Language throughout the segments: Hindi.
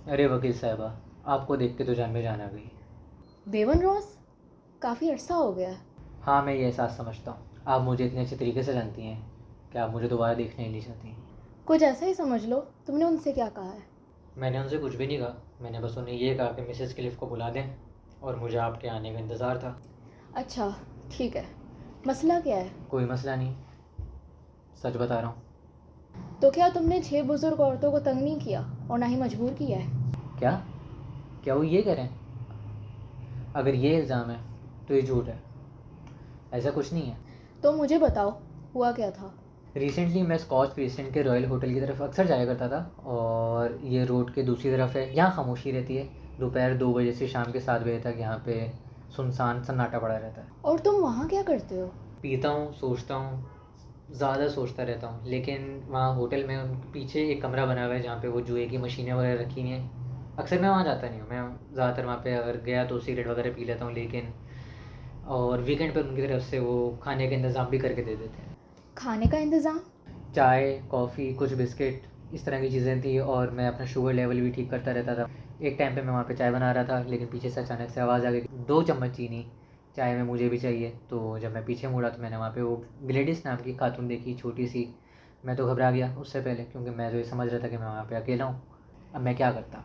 अरे वकील साहबा, आपको देख के तो जान में जान आ गई। देवन रॉस, काफ़ी अरसा हो गया। हाँ, मैं ये एहसास समझता हूँ। आप मुझे इतने अच्छे तरीके से जानती हैं कि आप मुझे दोबारा देखने ही नहीं चाहती। कुछ ऐसा ही समझ लो। तुमने उनसे क्या कहा है? मैंने उनसे कुछ भी नहीं कहा। मैंने बस उन्हें ये कहा कि मिसेस क्लिफ को बुला दें, और मुझे आपके आने का इंतज़ार था। अच्छा, ठीक है। मसला क्या है? कोई मसला नहीं, सच बता रहा हूँ। तो क्या तुमने 6 बुजुर्ग औरतों को तंग नहीं किया और ना ही मजबूर किया है? क्या क्या वो ये कह रहे हैं? अगर ये इल्ज़ाम है तो ये झूठ है। ऐसा कुछ नहीं है। तो मुझे बताओ, हुआ क्या था? रिसेंटली मैं स्कॉच क्रिसेंट के रॉयल होटल की तरफ अक्सर जाया करता था, और ये रोड के दूसरी तरफ है। यहाँ खामोशी रहती है। दोपहर 2 बजे से शाम के 7 बजे तक यहाँ पे सुनसान सन्नाटा पड़ा रहता है। और तुम वहाँ क्या करते हो? पीता हूँ, सोचता हूँ, ज़्यादा सोचता रहता हूँ। लेकिन वहाँ होटल में उनके पीछे एक कमरा बना हुआ है जहाँ पे वो जुए की मशीनें वगैरह रखी हुई हैं। अक्सर मैं वहाँ जाता नहीं हूँ। मैं ज़्यादातर वहाँ पे अगर गया तो सिगरेट वगैरह पी लेता हूँ, लेकिन और वीकेंड पर उनकी तरफ से वो खाने का इंतज़ाम भी करके दे देते हैं। खाने का इंतज़ाम? चाय, कॉफ़ी, कुछ बिस्किट, इस तरह की चीज़ें थी, और मैं अपना शुगर लेवल भी ठीक करता रहता था। एक टाइम पे मैं वहाँ पे चाय बना रहा था, लेकिन पीछे से अचानक से आवाज़ आ गई, 2 चम्मच चीनी चाय में मुझे भी चाहिए। तो जब मैं पीछे मुड़ा तो मैंने वहाँ पे वो ग्लेडिस नाम की खातून देखी, छोटी सी। मैं तो घबरा गया उससे पहले, क्योंकि मैं तो ये समझ रहा था कि मैं वहाँ पे अकेला हूँ। अब मैं क्या करता?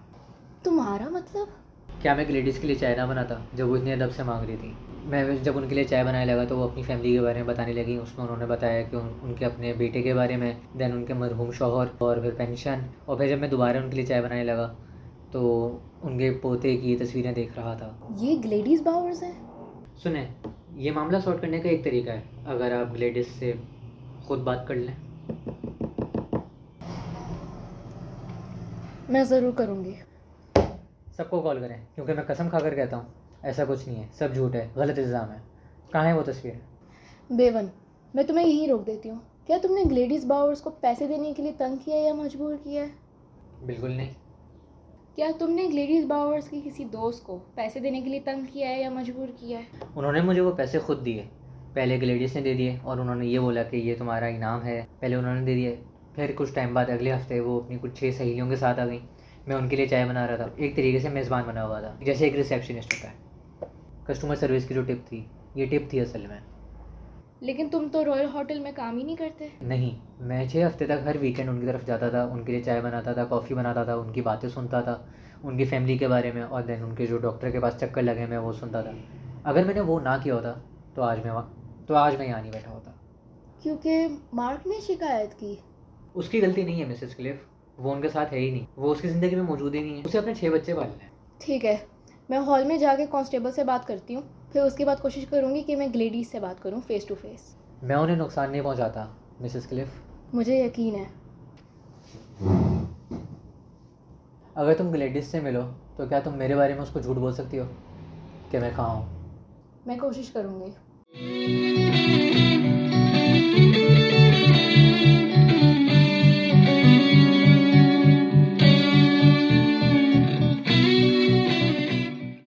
तुम्हारा मतलब? क्या मैं ग्लेडिस के लिए चाय ना बनाता जब वो इतने अदब से मांग रही थी? मैं जब उनके लिए चाय बनाने लगा तो वो अपनी फैमिली के बारे में बताने लगी। उसमें उन्होंने बताया कि उनके अपने बेटे के बारे में, देन उनके मरहूम शौहर, और फिर पेंशन। और फिर जब मैं दोबारा उनके लिए चाय बनाने लगा तो उनके पोते की तस्वीरें देख रहा था। ये ग्लेडीज बावर्स है? सुने, ये मामला सॉर्ट करने का एक तरीका है, अगर आप ग्लेडिस से खुद बात कर लें। मैं ज़रूर करूँगी। सबको कॉल करें, क्योंकि मैं कसम खाकर कहता हूँ ऐसा कुछ नहीं है, सब झूठ है, गलत इल्ज़ाम है। कहाँ है वो तस्वीर? बेवन, मैं तुम्हें यहीं रोक देती हूँ। क्या तुमने ग्लेडीज बावर्स को पैसे देने के लिए तंग किया या मजबूर किया है? बिल्कुल नहीं। क्या तुमने ग्लेडीज बावर्स की किसी दोस्त को पैसे देने के लिए तंग किया है या मजबूर किया है? उन्होंने मुझे वो पैसे खुद दिए। पहले ग्लेडिस ने दे दिए, और उन्होंने ये बोला कि ये तुम्हारा इनाम है। पहले उन्होंने दे दिए, फिर कुछ टाइम बाद अगले हफ्ते वो अपनी कुछ 6 सहेलियों के साथ आ गई। मैं उनके लिए चाय बना रहा था, एक तरीके से मेज़बान बना हुआ था, जैसे एक रिसेप्शनिस्ट होता है। कस्टमर सर्विस की जो टिप थी, ये टिप थी असल में। लेकिन तुम तो रॉयल होटल में काम ही नहीं करते। नहीं, मैं 6 हफ्ते तक हर वीकेंड उनकी तरफ जाता था, उनके लिए चाय बनाता था, कॉफ़ी बनाता था, उनकी बातें सुनता था, उनकी फैमिली के बारे में, और देन उनके जो डॉक्टर के पास चक्कर लगे मैं वो सुनता था। अगर मैंने वो ना किया होता तो आज मैं यहाँ नहीं बैठा होता। क्योंकि मार्क ने शिकायत की। उसकी गलती नहीं है मिसेस क्लिफ, वो उनके साथ है ही नहीं, वो उसकी ज़िंदगी में मौजूद ही नहीं है। उसे अपने 6 बच्चे पालने हैं। ठीक है, मैं हॉल में जाके कांस्टेबल से बात करती हूँ। फिर उसके बाद कोशिश करूँगी कि मैं ग्लेडीज से बात करूँ फेस टू फेस। मैं उन्हें नुकसान नहीं पहुँचाता मिसेस क्लिफ। मुझे यकीन है। अगर तुम ग्लेडिस से मिलो तो क्या तुम मेरे बारे में उसको झूठ बोल सकती हो कि मैं कहाँ हूँ? मैं कोशिश करूँगी।